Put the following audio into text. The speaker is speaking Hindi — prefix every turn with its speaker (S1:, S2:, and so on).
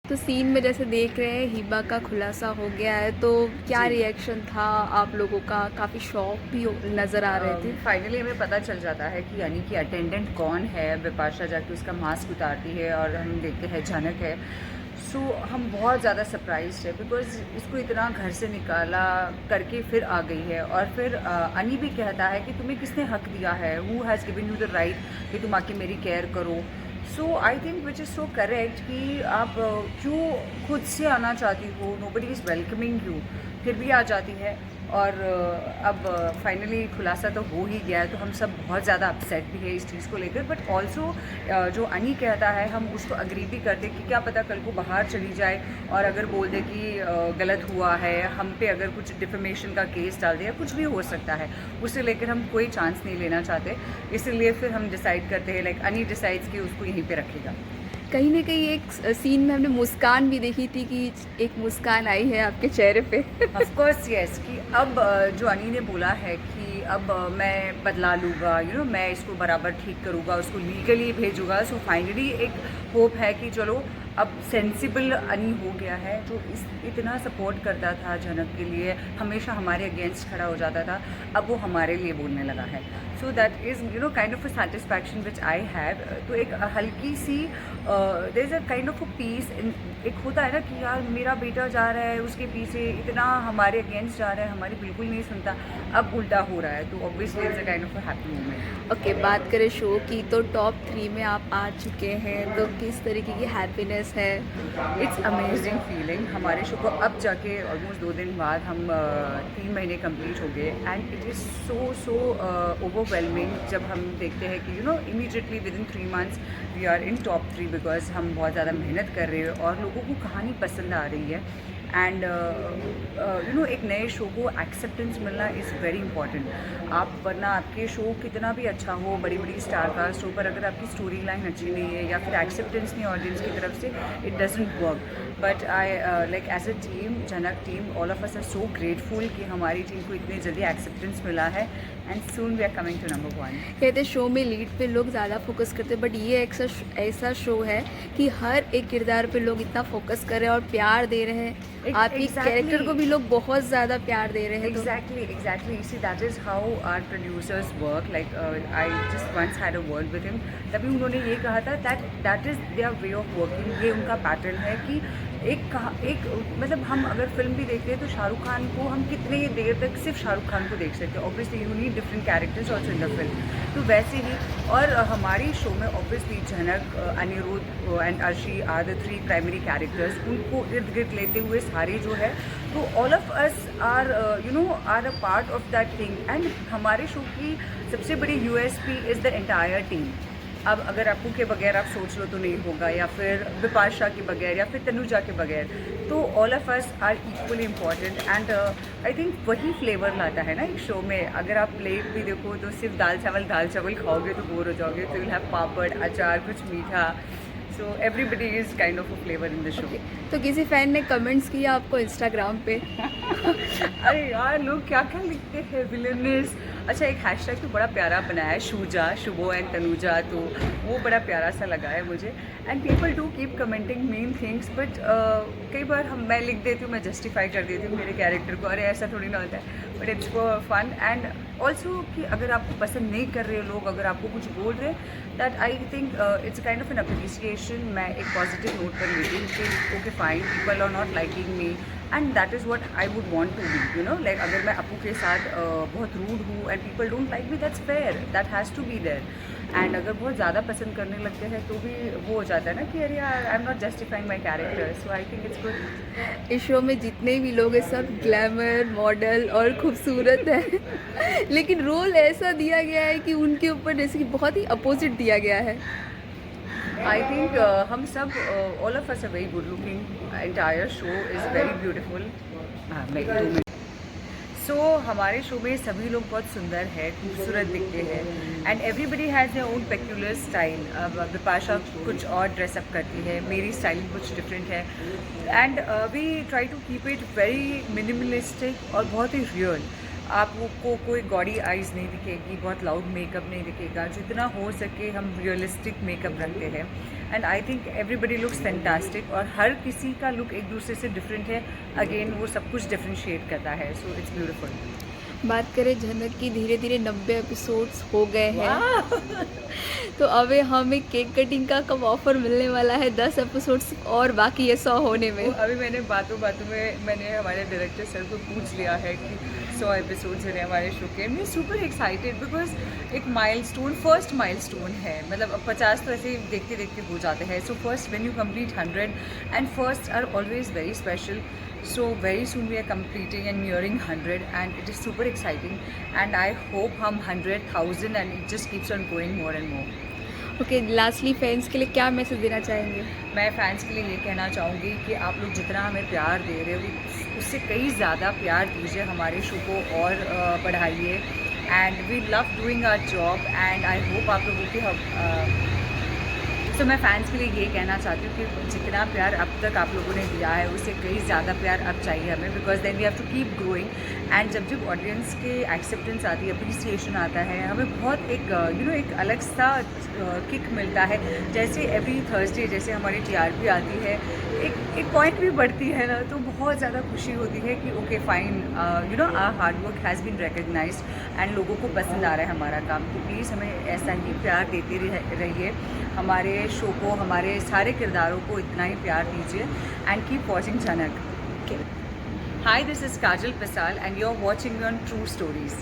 S1: तो सीन में जैसे देख रहे हैं हिबा का खुलासा हो गया है, तो क्या
S2: जी।
S1: रिएक्शन था आप लोगों का? काफ़ी शॉक भी नज़र आ रहे थे।
S2: फाइनली हमें पता चल जाता है कि यानी कि अटेंडेंट कौन है। बिपाशा जाके उसका मास्क उतारती है और हम देखते हैं झनक है। सो हम बहुत ज़्यादा सरप्राइज्ड है बिकॉज़ इसको इतना घर से निकाला करके फिर आ गई है। और फिर अनी भी कहता है कि तुम्हें किसने हक दिया है, who has given you the right कि तुम आके मेरी केयर करो। So I think which is so correct कि आप क्यों खुद से आना चाहती हो, नोबडी इज़ वेलकमिंग यू, फिर भी आ जाती है। और अब फाइनली खुलासा तो हो ही गया है, तो हम सब बहुत ज़्यादा अपसेट भी है इस चीज़ को लेकर। बट ऑल्सो जो अनी कहता है हम उसको अग्री भी करते कि क्या पता कल को बाहर चली जाए और अगर बोल दे कि गलत हुआ है, हम पे अगर कुछ डिफेमेशन का केस डाल दे या कुछ भी हो सकता है, उसे लेकर हम कोई चांस नहीं लेना चाहते। इसीलिए फिर हम डिसाइड करते हैं, लाइक अनी डिसाइड्स कि उसको यहीं पे रखेगा।
S1: कहीं न कहीं एक सीन में हमने मुस्कान भी देखी थी कि एक मुस्कान आई है आपके चेहरे पे।
S2: ऑफ कोर्स यस, कि अब जो अनी ने बोला है कि अब मैं बदला लूँगा, मैं इसको बराबर ठीक करूँगा, उसको लीगली भेजूँगा। सो फाइनली एक होप है कि चलो अब सेंसिबल अनी हो गया है, जो इतना सपोर्ट करता था झनक के लिए, हमेशा हमारे अगेंस्ट खड़ा हो जाता था, अब वो हमारे लिए बोलने लगा है। So that is kind of a satisfaction which I have. तो एक हल्की सी there is a kind of a peace. एक होता है ना कि यार मेरा बेटा जा रहा है, उसके पीछे इतना हमारे अगेंस्ट जा रहा है, हमारी बिल्कुल नहीं सुनता, अब उल्टा हो रहा है, तो obviously it's a kind of a happy moment.
S1: Okay, बात करें शो की तो टॉप 3 में आप आ चुके हैं, तो किस तरीके की हैप्पीनेस है?
S2: It's amazing feeling. हमारे शो को अब जाके ऑलमोस्ट 2 दिन बाद हम 3 महीने कंप्लीट हो गए and it is so overwhelming जब हम देखते हैं कि immediately within 3 months we are in top 3, because हम बहुत ज़्यादा मेहनत कर रहे हैं और लोगों को कहानी पसंद आ रही है। एंड एक नए शो को एक्सेप्टेंस मिलना इज़ वेरी इंपॉर्टेंट। आप वरना आपके शो कितना भी अच्छा हो, बड़ी बड़ी स्टार कास्ट हो, पर अगर आपकी स्टोरी लाइन अच्छी नहीं है या फिर एक्सेप्टेंस नहीं ऑडियंस की तरफ से, it doesn't work. But I like as a team, Janak team, all of us are so grateful कि हमारी टीम को इतनी जल्दी एक्सेप्टेंस मिला है and soon we are coming to number 1।
S1: कहते शो में लीड पे लोग ज़्यादा फोकस करते हैं, बट ये ऐसा शो है कि हर एक किरदार पे लोग इतना फोकस कर रहे हैं और प्यार दे रहे हैं। आपकी कैरेक्टर को भी लोग बहुत ज़्यादा प्यार दे रहे हैं।
S2: Exactly. See, that is how our producers work. Like, I just once had a word with him. तभी उन्होंने ये कहा था that is their way of working. ये उनका पैटर्न है कि एक मतलब हम अगर फिल्म भी देखते हैं तो शाहरुख खान को हम कितने देर तक सिर्फ शाहरुख खान को देख सकते हैं। Obviously you need different characters also in the film, तो वैसे ही। और हमारी शो में obviously Jhanak, Anirudh and Arshi are the 3 primary characters. उनको इर्द गिर्द लेते हुए सारे जो है, तो all of us are are a part of that thing. And हमारे शो की सबसे बड़ी USP is the entire team. अब अगर अप्पू के बगैर आप सोच लो तो नहीं होगा, या फिर बिपाशा के बगैर, या फिर तनुजा के बगैर, तो all of us are equally important. And I think वही फ्लेवर लाता है ना एक शो में। अगर आप प्लेट भी देखो तो सिर्फ दाल चावल खाओगे तो बोर हो जाओगे, तो विल हैव पापड़, अचार, कुछ मीठा। So everybody is kind of a flavour in the show.
S1: तो किसी फैन ने कमेंट्स किया आपको इंस्टाग्राम पे?
S2: अरे यार, लोग क्या क्या लिखते हैं, विलेनस। अच्छा, एक हैशटैग तो बड़ा प्यारा बनाया है, शूजा, शुभो एंड तनुजा, तो वो बड़ा प्यारा सा लगा है मुझे। And people do keep commenting mean things, but कई बार मैं लिख देती हूँ, मैं जस्टिफाई कर देती हूँ मेरे कैरेक्टर को, अरे ऐसा थोड़ी ना होता है, but it's for fun. And also कि अगर आपको पसंद नहीं कर रहे लोग, अगर आपको कुछ बोल रहे हैं, that I think it's kind of an appreciation. मैं एक पॉजिटिव नोट पर लेती हूँ कि okay fine, people are not liking me and that is what I would want to be, like अगर मैं अप्पू के साथ बहुत रूड हूँ and people don't like me, that's fair, that has to be there. And अगर बहुत ज़्यादा पसंद करने लगते हैं तो भी वो हो जाता है ना कि अरे यार, I am not justifying my character. So I think it's good.
S1: इस शो में जितने भी लोग हैं सब ग्लैमर, मॉडल और खूबसूरत है। लेकिन रोल ऐसा दिया गया है कि उनके ऊपर जैसे कि बहुत ही अपोजिट दिया गया है।
S2: आई थिंक हम सब, all of us are very good looking, entire show is very beautiful. मैं 2 मिनट। सो हमारे शो में सभी लोग बहुत सुंदर है, खूबसूरत दिखते हैं and everybody has their own peculiar style. अब बिपाशा कुछ और ड्रेसअप करती है, मेरी स्टाइलिंग कुछ डिफरेंट है and we try to keep it very minimalistic और बहुत ही रियल। आपको कोई गॉडी आइज़ नहीं दिखेगी, बहुत लाउड मेकअप नहीं दिखेगा, जितना हो सके हम रियलिस्टिक मेकअप रखते हैं and I think everybody looks fantastic और हर किसी का लुक एक दूसरे से डिफरेंट है, अगेन वो सब कुछ डिफरेंशिएट करता है, सो इट्स ब्यूटीफुल।
S1: बात करें झनक की, धीरे धीरे 90 एपिसोड्स हो गए हैं तो अब हमें केक कटिंग का कब ऑफर मिलने वाला है? 10 एपिसोड्स और बाकी है 100 होने में।
S2: तो अभी मैंने बातों में मैंने हमारे डायरेक्टर सर को पूछ लिया है कि 100 एपिसोड्स हैं हमारे शो के। मैं सुपर एक्साइटेड बिकॉज एक माइलस्टोन, फर्स्ट माइलस्टोन है, मतलब अब 50 तो ऐसे देखते देखते हो जाते हैं, so first when you complete 100 and first are always very special, so very soon we are completing and nearing 100 and it is super exciting and I hope हम 100,000 and it just keeps on going more and more।
S1: Okay, lastly fans के लिए क्या मैसेज देना चाहेंगे?
S2: मैं फैंस के लिए ये कहना चाहूँगी कि आप लोग जितना हमें प्यार दे रहे हो उससे कई ज़्यादा प्यार दीजिए, हमारे शो को और बढ़ाइए and we love doing our job and I hope आप लोगों की तो मैं फ़ैन्स के लिए ये कहना चाहती हूँ कि जितना प्यार अब तक आप लोगों ने दिया है उससे कई ज़्यादा प्यार अब चाहिए हमें, because then we have to keep growing and जब ऑडियंस के एक्सेप्टेंस आती है, अप्रिसिएशन आता है, हमें बहुत एक एक अलग सा किक मिलता है। जैसे एवरी थर्सडे जैसे हमारी TRP आती है, एक पॉइंट भी बढ़ती है ना, तो बहुत ज़्यादा खुशी होती है कि okay fine, our hard work has been recognised and लोगों को पसंद आ रहा है हमारा काम। तो प्लीज़ हमें ऐसा ही प्यार देते रहिए, हमारे शो को, हमारे सारे किरदारों को इतना ही प्यार दीजिए and keep watching Jhanak. Hi, this is Kajal Pisal and you are watching me on true stories.